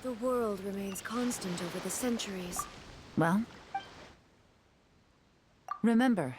The world remains constant over the centuries. Well, remember,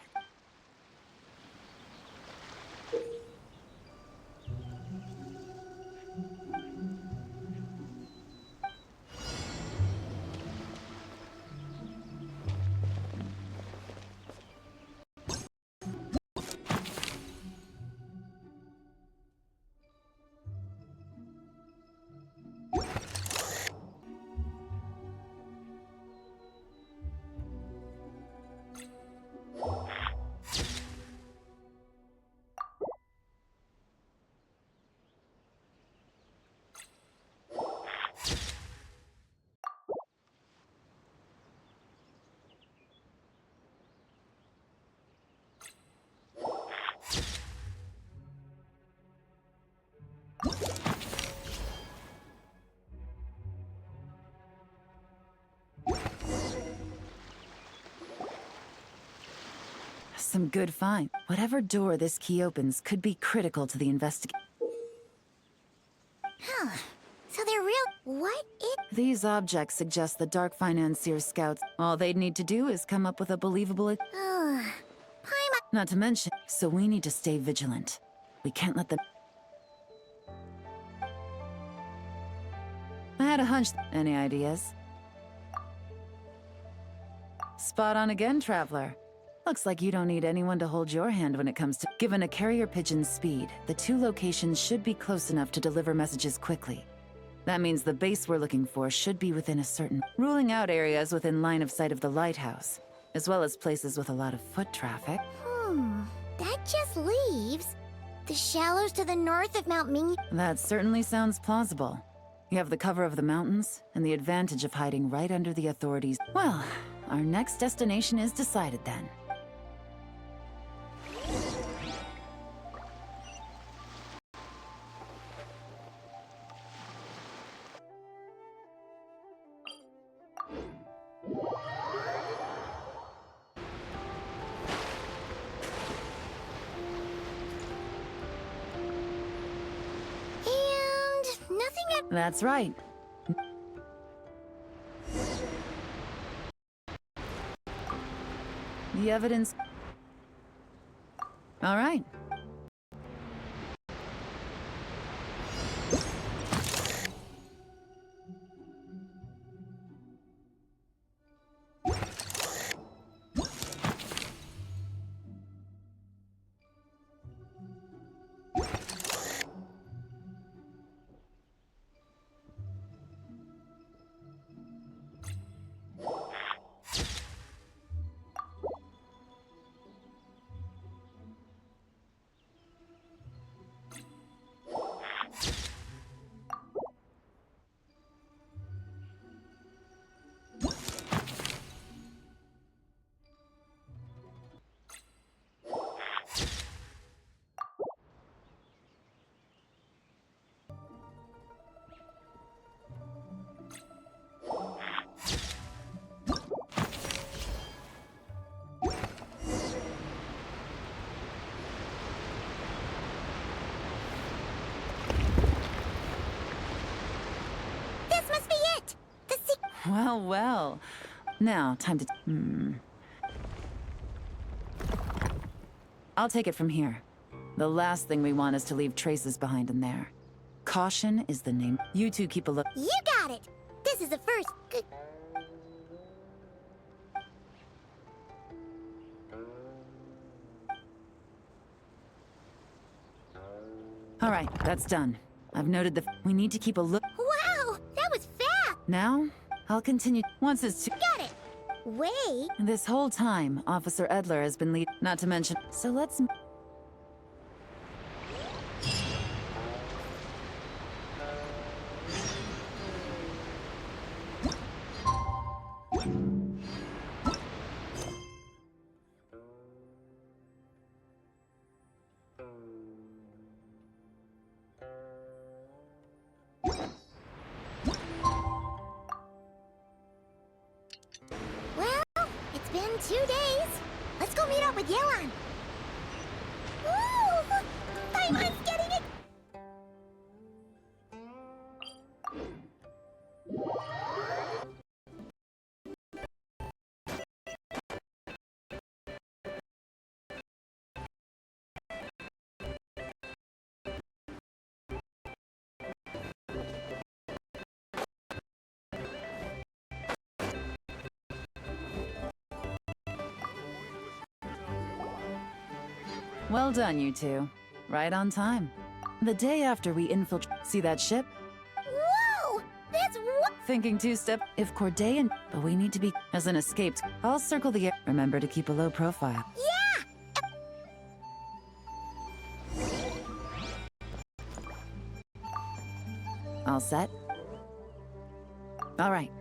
some good find. Whatever door this key opens could be critical to the investigation. Huh. So they're real. What it? These objects suggest the Dark Financier scouts. All they'd need to do is come up with a believable... Paimon. Not to mention, so we need to stay vigilant. We can't let them... I had a hunch. Any ideas? Spot on again, Traveler. Looks like you don't need anyone to hold your hand when it comes to... Given a carrier pigeon's speed, the two locations should be close enough to deliver messages quickly. That means the base we're looking for should be within a certain... Ruling out areas within line of sight of the lighthouse, as well as places with a lot of foot traffic. That just leaves the shallows to the north of Mount Ming. That certainly sounds plausible. You have the cover of the mountains, and the advantage of hiding right under the authorities. Well, our next destination is decided then. That's right. The evidence... All right. Well, well. Now, time to... I'll take it from here. The last thing we want is to leave traces behind in there. Caution is the name. You two keep a look... You got it! This is the first... All right, that's done. I've noted the... We need to keep a look... Wow! That was fast! Now, I'll continue... Once it's... Got it! Wait... This whole time, Officer Edler has been lead... Not to mention... So let's... Well, it's been 2 days. Let's go meet up with Yelan. Woo! Paimon's getting it! Well done, you two. Right on time. The day after we infiltrate... See that ship? Whoa! That's what? Thinking two-step... If Corday and... But we need to be... As an escaped... I'll circle the... Remember to keep a low profile. Yeah! All set? All right.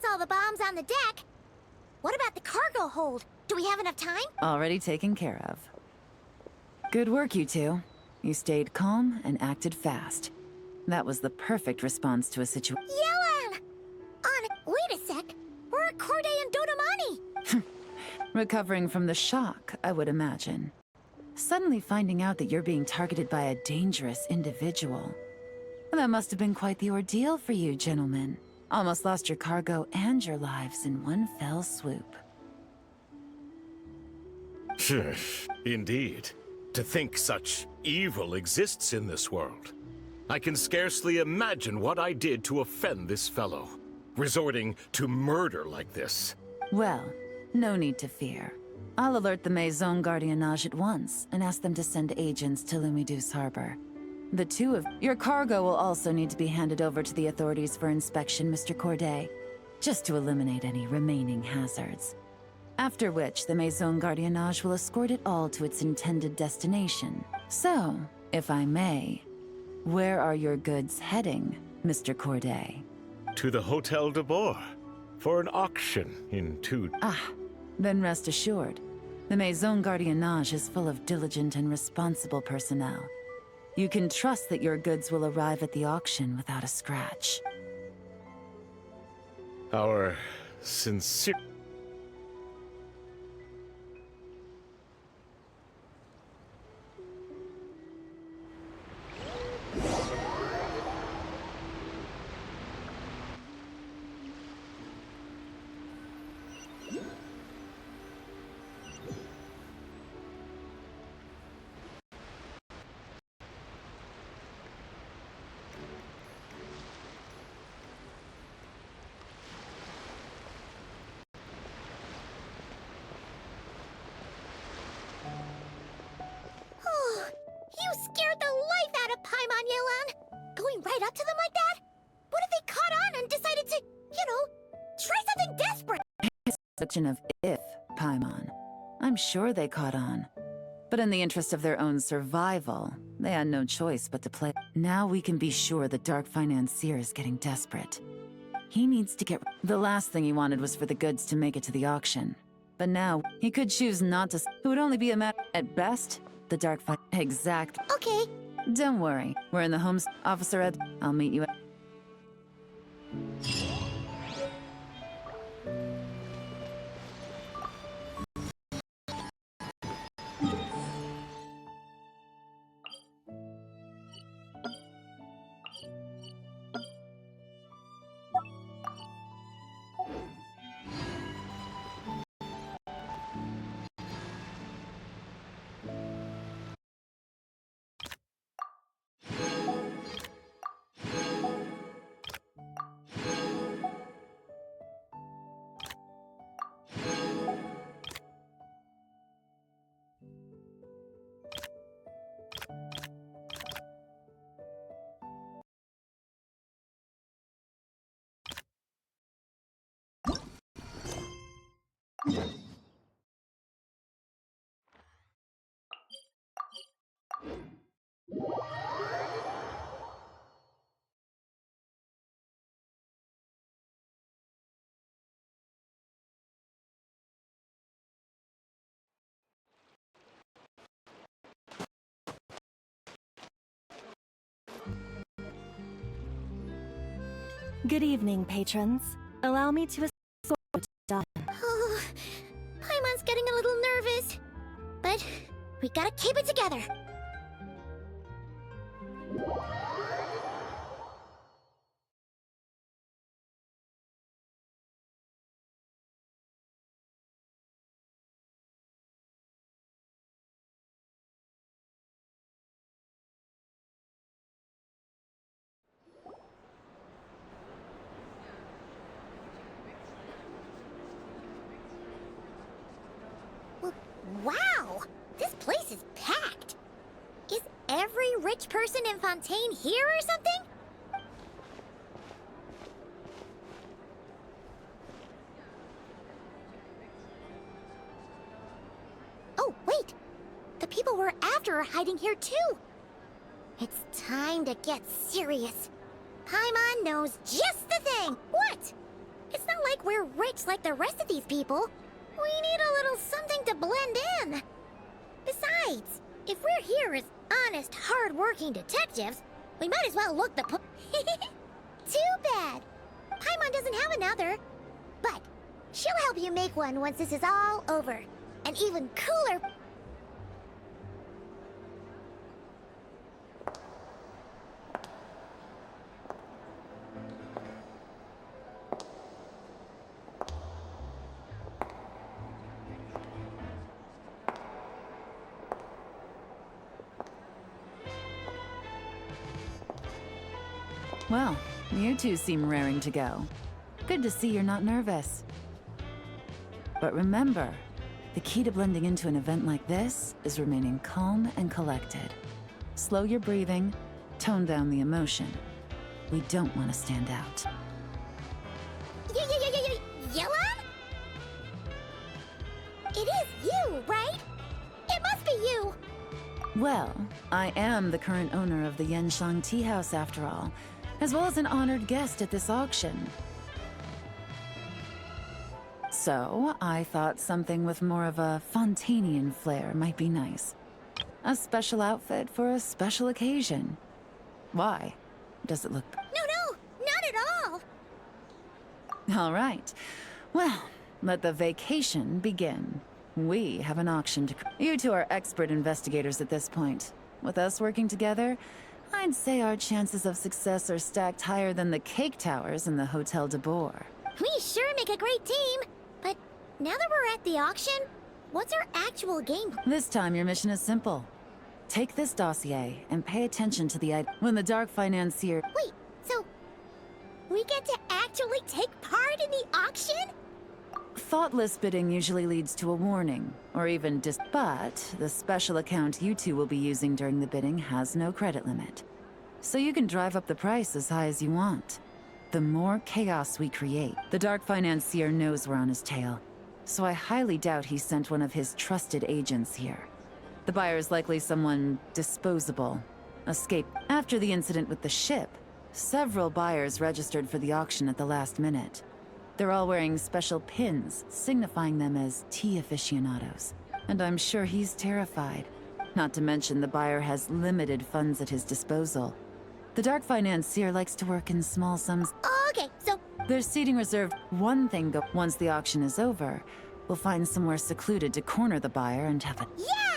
that's all the bombs on the deck. What about the cargo hold? Do we have enough time? Already taken care of. Good work, you two. You stayed calm and acted fast. That was the perfect response to a situation. Yelan! Wait a sec. We're at Corday and Dodamani. Recovering from the shock, I would imagine. Suddenly finding out that you're being targeted by a dangerous individual. That must have been quite the ordeal for you, gentlemen. Almost lost your cargo and your lives in one fell swoop. Indeed. To think such evil exists in this world. I can scarcely imagine what I did to offend this fellow, resorting to murder like this. Well, no need to fear. I'll alert the Maison Gardiennage at once and ask them to send agents to Lumidus Harbor. The two of your cargo will also need to be handed over to the authorities for inspection, Mr. Corday, just to eliminate any remaining hazards. After which, the Maison Gardiennage will escort it all to its intended destination. So, if I may, where are your goods heading, Mr. Corday? To the Hotel de Boer, for an auction in 2... Then rest assured, the Maison Gardiennage is full of diligent and responsible personnel. You can trust that your goods will arrive at the auction without a scratch. Our sincere... You scared the life out of Paimon, Yelan! Going right up to them like that? What if they caught on and decided to, try something desperate? Question of if, Paimon. I'm sure they caught on. But in the interest of their own survival, they had no choice but to play. Now we can be sure the Dark Financier is getting desperate. He needs to get... The last thing he wanted was for the goods to make it to the auction. But now, he could choose not to... It would only be a matter... At best, the Dark Financier... Exact. Okay. Don't worry. We're in the homes... Officer Ed, I'll meet you at... Good evening, patrons. Allow me to escort Dawn. Oh, Paimon's getting a little nervous. But we gotta keep it together. Wow! This place is packed! Is every rich person in Fontaine here or something? Oh, wait! The people we're after are hiding here too! It's time to get serious. Paimon knows just the thing! What? It's not like like we're rich like the rest of these people. We need a little something to blend in. Besides, if we're here as honest, hard-working detectives, we might as well look the Too bad. Paimon doesn't have another. But she'll help you make one once this is all over. And even cooler... Well, you two seem raring to go. Good to see you're not nervous. But remember, the key to blending into an event like this is remaining calm and collected. Slow your breathing, tone down the emotion. We don't want to stand out. Yelan? It is you, right? It must be you! Well, I am the current owner of the Yenshang Tea House after all, as well as an honored guest at this auction. So, I thought something with more of a Fontanian flair might be nice. A special outfit for a special occasion. Why? Does it look... No, not at all! All right. Well, let the vacation begin. We have an auction to... You two are expert investigators at this point. With us working together, I'd say our chances of success are stacked higher than the cake towers in the Hotel de Boer. We sure make a great team. But now that we're at the auction, what's our actual game? This time your mission is simple. Take this dossier and pay attention to the when the Dark Financier... Wait, so we get to actually take part in the auction? Thoughtless bidding usually leads to a warning, or even but the special account you two will be using during the bidding has no credit limit. So you can drive up the price as high as you want. The more chaos we create, the Dark Financier knows we're on his tail. So I highly doubt he sent one of his trusted agents here. The buyer's likely someone disposable. Escape. After the incident with the ship, several buyers registered for the auction at the last minute. They're all wearing special pins, signifying them as tea aficionados. And I'm sure he's terrified. Not to mention the buyer has limited funds at his disposal. The Dark Financier likes to work in small sums. Okay, so... There's seating reserved. One thing once the auction is over, we'll find somewhere secluded to corner the buyer and have a... Yeah!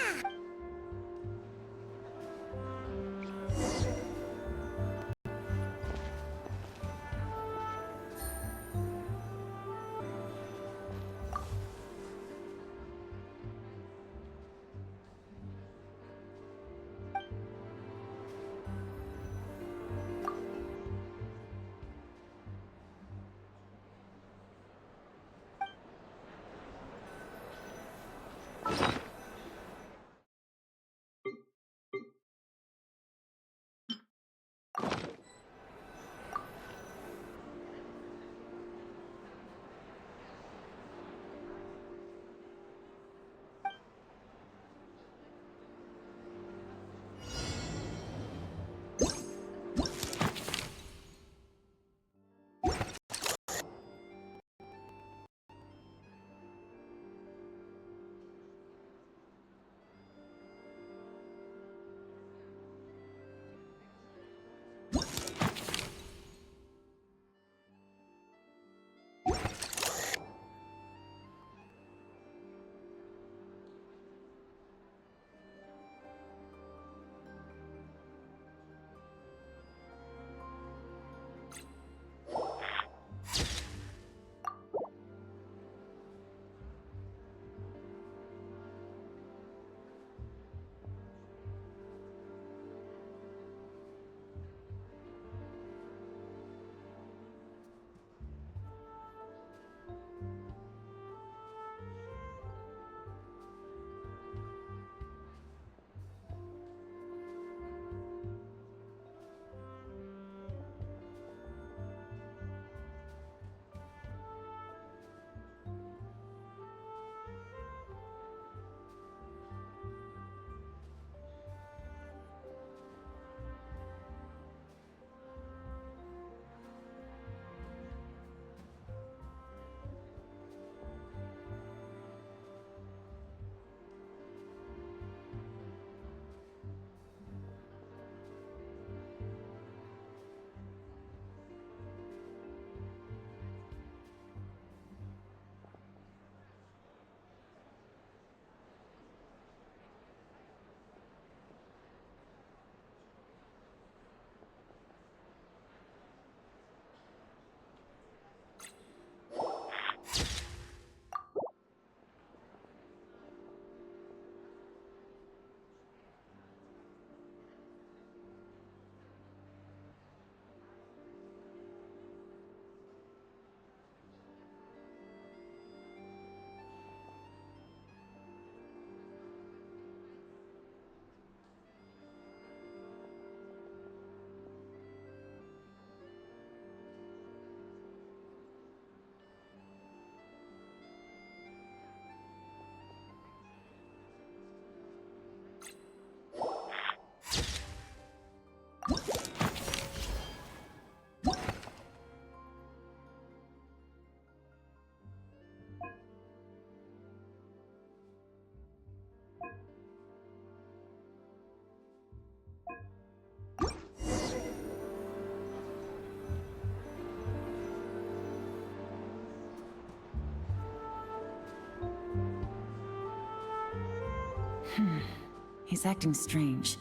He's acting strange,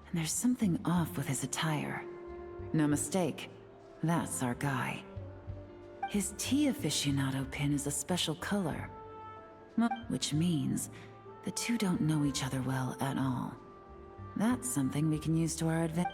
and there's something off with his attire. No mistake, that's our guy. His tea aficionado pin is a special color, which means the two don't know each other well at all. That's something we can use to our advantage.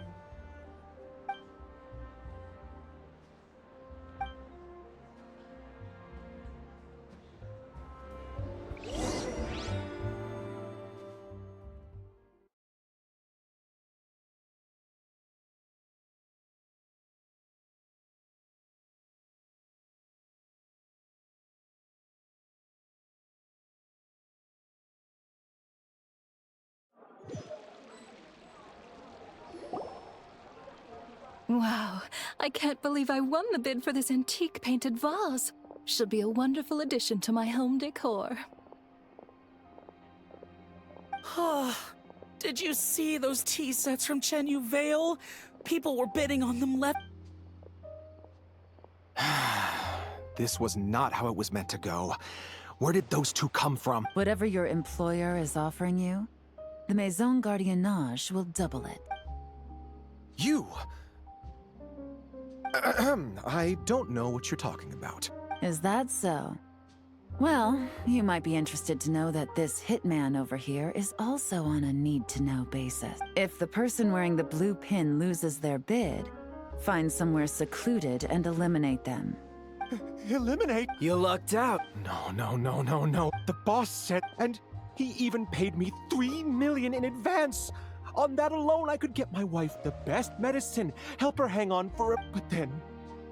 Wow, I can't believe I won the bid for this antique painted vase. Should be a wonderful addition to my home decor. Did you see those tea sets from Chenyu Vale? People were bidding on them left. This was not how it was meant to go. Where did those two come from? Whatever your employer is offering you, the Maison Gardiennage will double it. You! I don't know what you're talking about. Is that so? Well, you might be interested to know that this hitman over here is also on a need-to-know basis. If the person wearing the blue pin loses their bid, find somewhere secluded and eliminate them. Eliminate? You lucked out. No. The boss said, and he even paid me $3 million in advance. On that alone, I could get my wife the best medicine, help her hang on for a... But then,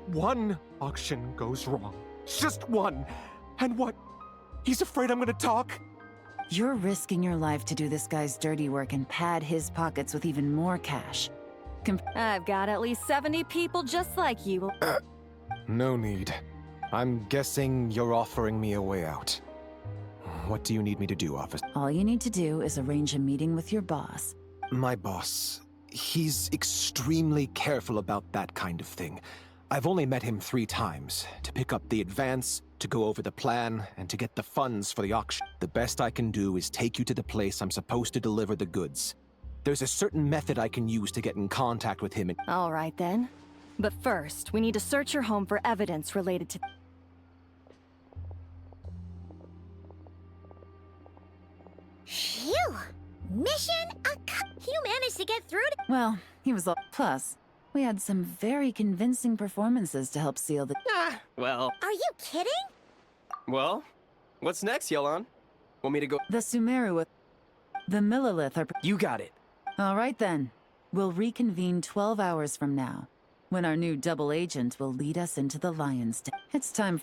one auction goes wrong. Just one. And what? He's afraid I'm gonna talk? You're risking your life to do this guy's dirty work and pad his pockets with even more cash. I've got at least 70 people just like you. No need. I'm guessing you're offering me a way out. What do you need me to do, officer? All you need to do is arrange a meeting with your boss. My boss, he's extremely careful about that kind of thing. I've only met him 3 times, to pick up the advance, to go over the plan, and to get the funds for the auction. The best I can do is take you to the place I'm supposed to deliver the goods. There's a certain method I can use to get in contact with him and— All right then. But first, we need to search your home for evidence related to... Phew! Mission You managed to get through to... Well, he was all... Plus, we had some very convincing performances to help seal the... Well, Are you kidding? what's next, Yelan? Want me to go? The Sumeru... The Millilith are... You got it. All right then. We'll reconvene 12 hours from now, when our new double agent will lead us into the Lion's Den. It's time...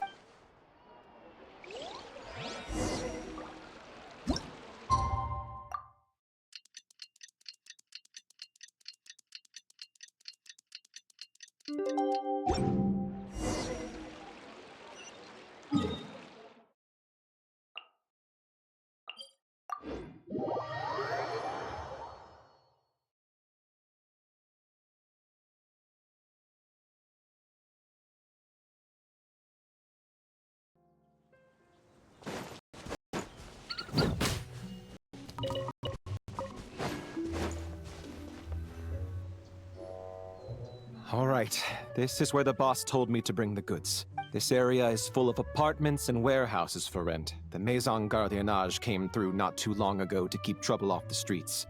All right, this is where the boss told me to bring the goods. This area is full of apartments and warehouses for rent. The Maison Gardiennage came through not too long ago to keep trouble off the streets.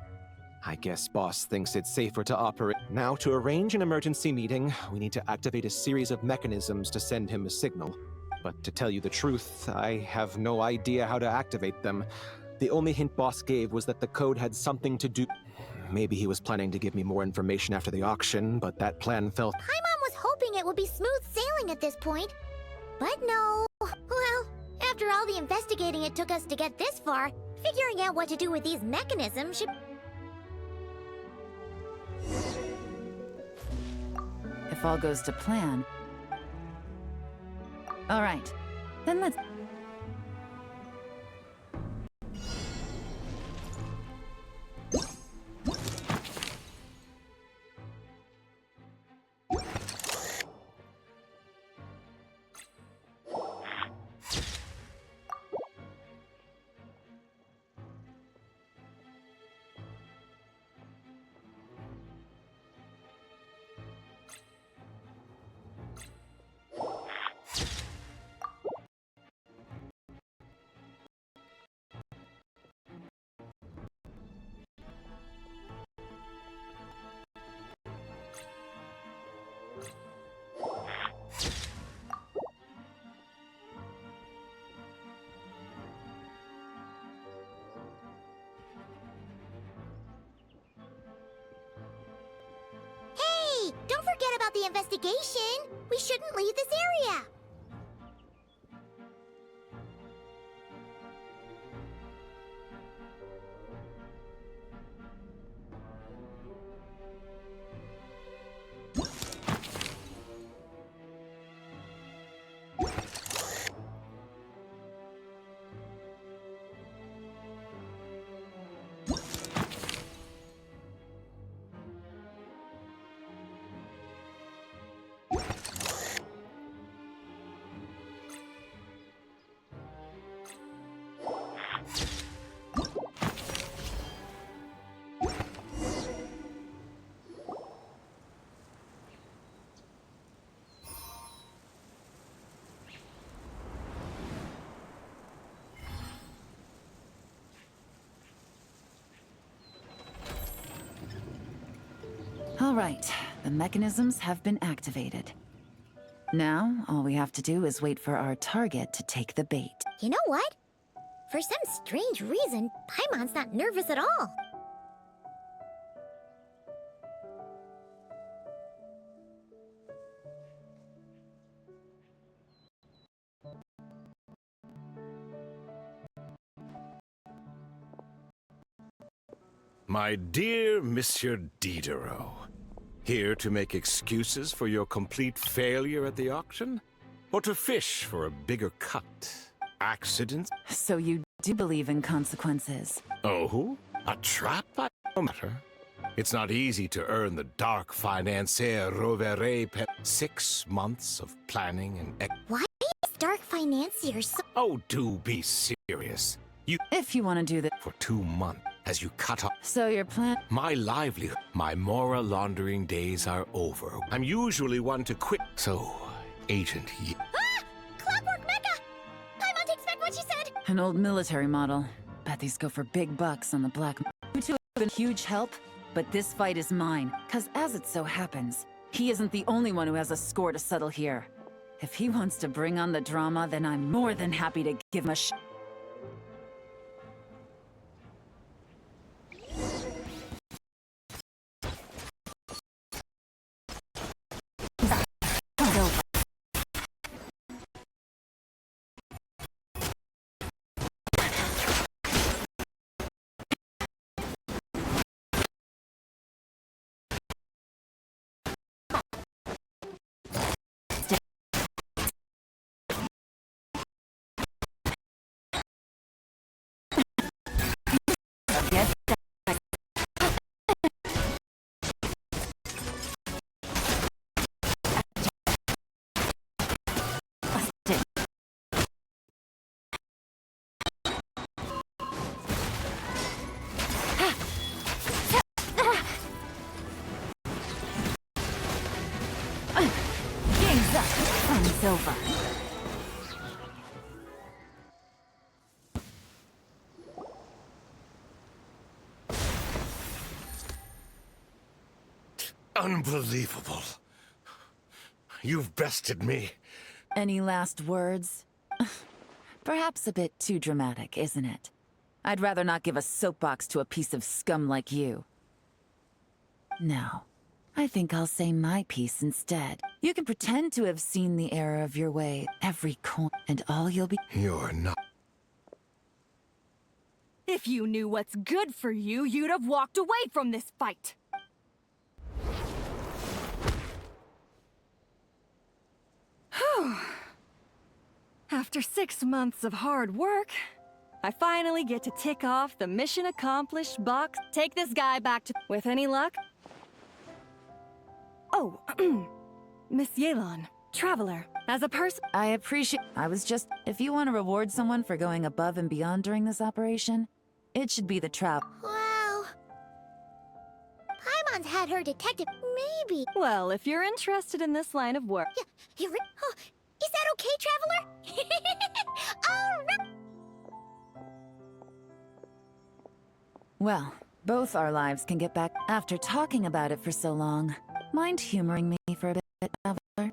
I guess boss thinks it's safer to operate. Now, to arrange an emergency meeting, we need to activate a series of mechanisms to send him a signal. But to tell you the truth, I have no idea how to activate them. The only hint boss gave was that the code had something to do... Maybe he was planning to give me more information after the auction, but that plan fell... Paimon was hoping it would be smooth sailing at this point. But no. Well, after all the investigating it took us to get this far, figuring out what to do with these mechanisms should... If all goes to plan... All right, then let's... Don't forget about the investigation. We shouldn't leave this area. All right, the mechanisms have been activated. Now, all we have to do is wait for our target to take the bait. You know what? For some strange reason, Paimon's not nervous at all. My dear Monsieur Diderot, here to make excuses for your complete failure at the auction? Or to fish for a bigger cut? Accidents? So you do believe in consequences? Oh? A trap? No matter. It's not easy to earn the dark financier Rovere 6 months of planning and... Why is Dark Financier so... Oh, do be serious. If you want to do that. For 2 months, as you cut off... So your plan... My livelihood, my moral laundering days are over. I'm usually one to quit. So, Agent Yi... Ah! Clockwork Mecha! Paimon takes back what she said! An old military model. Bet these go for big bucks on the black... You two have been huge help, but this fight is mine. Cause as it so happens, he isn't the only one who has a score to settle here. If he wants to bring on the drama, then I'm more than happy to give him a It's over. Unbelievable. You've bested me. Any last words? Perhaps a bit too dramatic, isn't it? I'd rather not give a soapbox to a piece of scum like you. No. I think I'll say my piece instead. You can pretend to have seen the error of your way every coin, and all you'll be— You're not— If you knew what's good for you, you'd have walked away from this fight. Whew. After 6 months of hard work, I finally get to tick off the mission accomplished box. Take this guy back to— With any luck? Oh, Miss Yelan, traveler. As a person— I appreciate— I was just— If you want to reward someone for going above and beyond during this operation, it should be the trap. Wow. Paimon's had her detective, maybe. Well, if you're interested in this line of work— Yeah, oh, is that okay, traveler? All right. Well, both our lives can get back after talking about it for so long. Mind humoring me for a bit, traveler?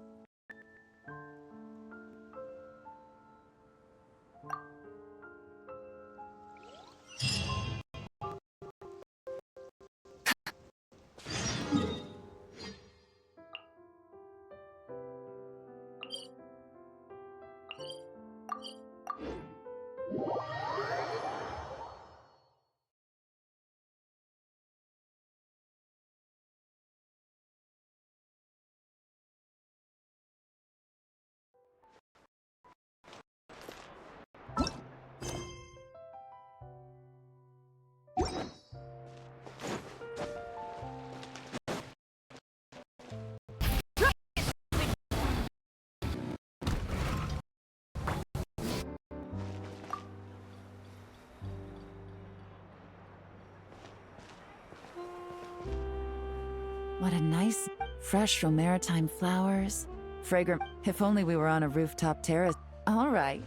What a nice, fresh from maritime flowers. Fragrant. If only we were on a rooftop terrace. All right.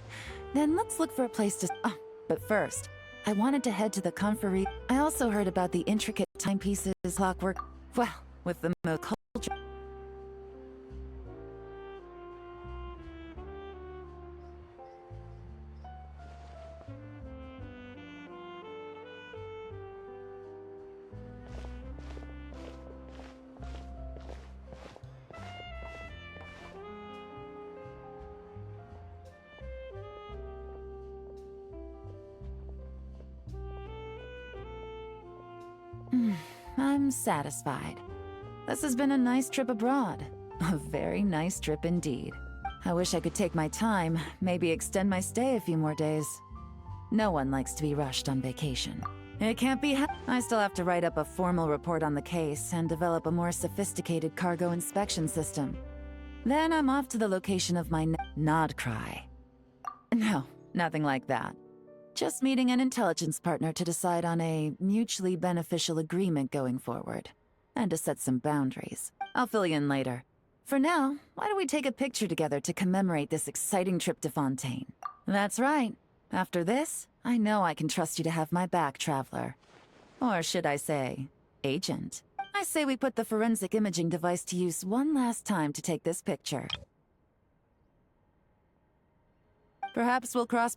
Then let's look for a place to... Oh, but first, I wanted to head to the Conferee. I also heard about the intricate timepieces, clockwork. Well, with the most culture... I'm satisfied. This has been a nice trip abroad. A very nice trip indeed. I wish I could take my time, maybe extend my stay a few more days. No one likes to be rushed on vacation. It can't be I still have to write up a formal report on the case and develop a more sophisticated cargo inspection system. Then I'm off to the location of my nod cry. No, nothing like that. Just meeting an intelligence partner to decide on a mutually beneficial agreement going forward. And to set some boundaries. I'll fill you in later. For now, why don't we take a picture together to commemorate this exciting trip to Fontaine? That's right. After this, I know I can trust you to have my back, Traveler. Or should I say, Agent. I say we put the forensic imaging device to use one last time to take this picture. Perhaps we'll cross...